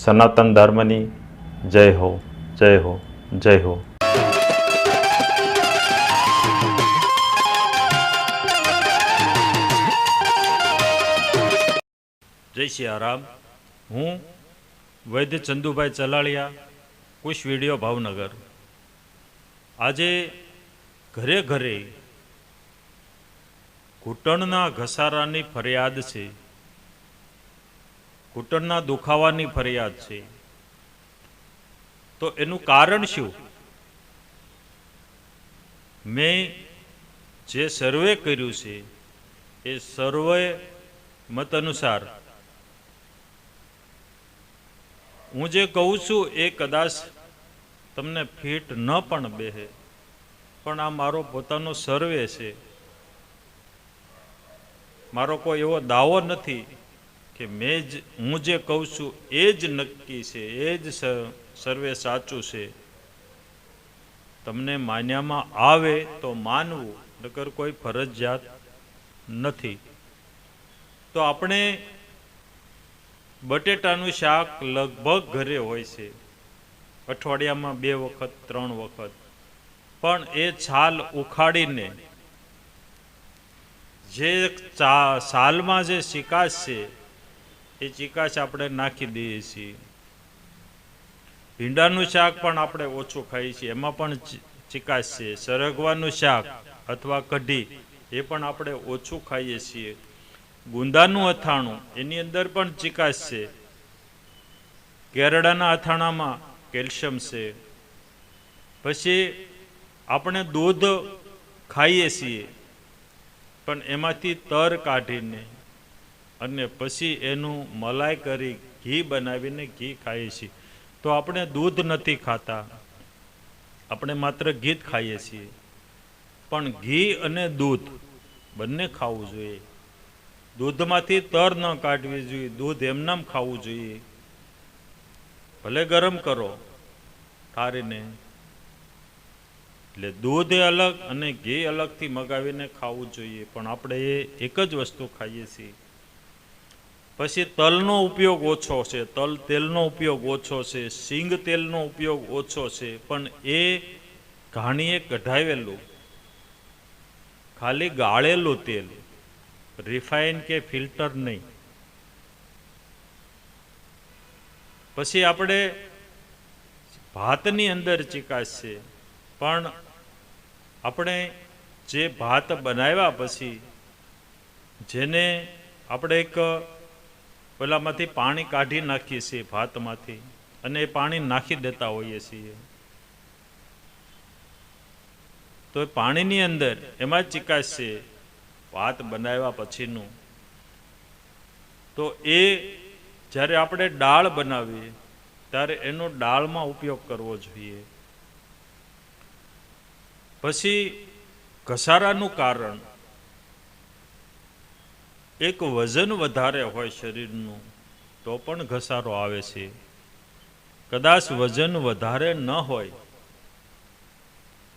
સનાતન ધર્મની જય હો, જય હો, જય હો. જય સિયારામ. હું વૈદ્ય ચંદુભાઈ ચલાળિયા, કુશ વિડીયો, ભાવનગર. આજે ઘરે ઘરે ઘૂંટણના ઘસારાની ફરિયાદ છે, ઘૂંટણના દુખાવાની ફરિયાદ છે. તો એનું કારણ શું? મેં જે સર્વે કર્યું છે એ સર્વે મત અનુસાર હું જે કહું છું એ કદાચ તમને ફિટ ન પણ બેસે, પણ આ મારો પોતાનો સર્વે છે. મારો કોઈ એવો દાવો નથી કે હું જે કહું છું એ જ નક્કી છે, એ જ સર્વે સાચું છે. તમને માન્યામાં આવે તો માનવું, નકર કોઈ ફરજિયાત નથી. તો આપણે બટેટાનું શાક લગભગ ઘરે હોય છે, અઠવાડિયામાં 2 વખત 3 વખત. પણ એ છાલ ઉખાડીને જે છાલમાં જે ચિકાશ છે એ ચિકાશ આપણે નાખી દઈએ છીએ. ભીંડાનું શાક પણ આપણે ઓછું ખાઈએ છીએ, એમાં પણ ચિકાશ છે. સરગવાનું શાક અથવા કઢી એ પણ આપણે ઓછું ખાઈએ છીએ. ગુંદાનું અથાણું એની અંદર પણ ચિકાશ છે. કેરડાના અથાણામાં કેલ્શિયમ છે. પછી આપણે દૂધ ખાઈએ છીએ, પણ એમાંથી તર કાઢીને અને પછી એનું મલાઈ કરી ઘી બનાવીને ઘી ખાઈએ છીએ. તો આપણે દૂધ નથી ખાતા, આપણે માત્ર ઘી જ ખાઈએ છીએ. પણ ઘી અને દૂધ બંને ખાવું જોઈએ. દૂધમાંથી તર ન કાઢવી જોઈએ, દૂધ એમનામ ખાવું જોઈએ. ભલે ગરમ કરો ઠારીને. એટલે દૂધ એ અલગ અને ઘી અલગથી મગાવીને ખાવું જોઈએ, પણ આપણે એ એક જ વસ્તુ ખાઈએ છીએ. પછી તલનો ઉપયોગ ઓછો છે, તેલનો ઉપયોગ ઓછો છે, સિંગ તેલનો ઉપયોગ ઓછો છે. પણ એ ઘાણીએ કઢાવેલું, ખાલી ગાળેલું તેલ, રિફાઇન કે ફિલ્ટર નહીં. પછી આપણે ભાતની અંદર ચિકાશ છે, પણ આપણે જે ભાત બનાવ્યા પછી જેને આપણે એક પેલામાંથી પાણી કાઢી નાખીએ છીએ ભાતમાંથી, અને એ પાણી નાખી દેતા હોઈએ છીએ. તો એ પાણીની અંદર એમાં જ ચિકાશ છે ભાત બનાવ્યા પછીનું. તો એ જ્યારે આપણે દાળ બનાવીએ ત્યારે એનો દાળમાં ઉપયોગ કરવો જોઈએ. પછી ઘસારાનું કારણ એક વજન વધારે હોય શરીરનું તો પણ ઘસારો આવે છે. કદાચ વજન વધારે ન હોય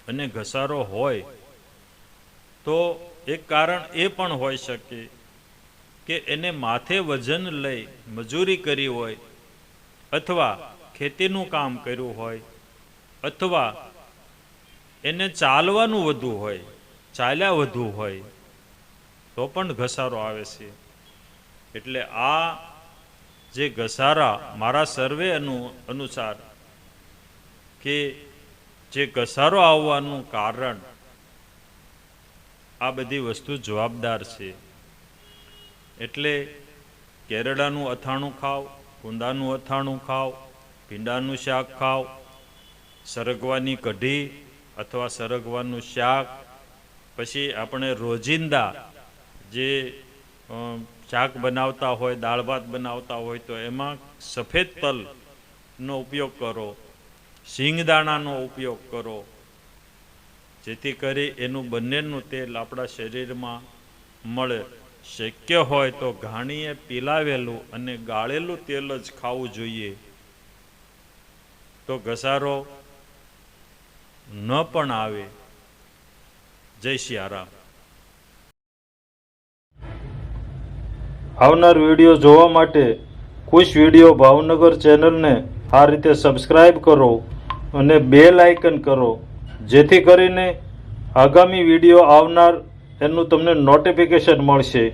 અને ઘસારો હોય તો એક કારણ એ પણ હોઈ શકે કે એને માથે વજન લઈ મજૂરી કરી હોય, અથવા ખેતીનું કામ કર્યું હોય, અથવા એને ચાલવાનું વધુ હોય, ચાલ્યા વધુ હોય, તો પણ ઘસારો આવે છે. એટલે આ જે ઘસારા મારા સર્વે અનુસાર કે જે ઘસારો આવવાનું કારણ આ બધી વસ્તુ જવાબદાર છે. એટલે કેરડાનું અથાણું ખાવ, ગુંદાનું અથાણું ખાવ, ભીંડાનું શાક ખાવ, સરગવાની કઢી અથવા સરગવાનું શાક. પછી આપણે રોજિંદા જે શાક બનાવતા હોય, દાળ ભાત બનાવતા હોય તો એમાં સફેદ તલનો ઉપયોગ કરો, શિંગદાણાનો ઉપયોગ કરો, જેથી કરી એનું બંનેનું તેલ આપણા શરીરમાં મળે. શક્ય હોય તો ઘાણીએ પીલાવેલું અને ગાળેલું તેલ જ ખાવું જોઈએ, તો ઘસારો ન પણ આવે. જય સિયારામ. આવનાર વિડીયો જોવા માટે ખુશ વિડીયો ભાવનગર ચેનલને આ રીતે સબસ્ક્રાઈબ કરો અને બેલ આઇકન કરો, જેથી કરીને આગામી વિડીયો આવનાર એનું તમને નોટિફિકેશન મળશે.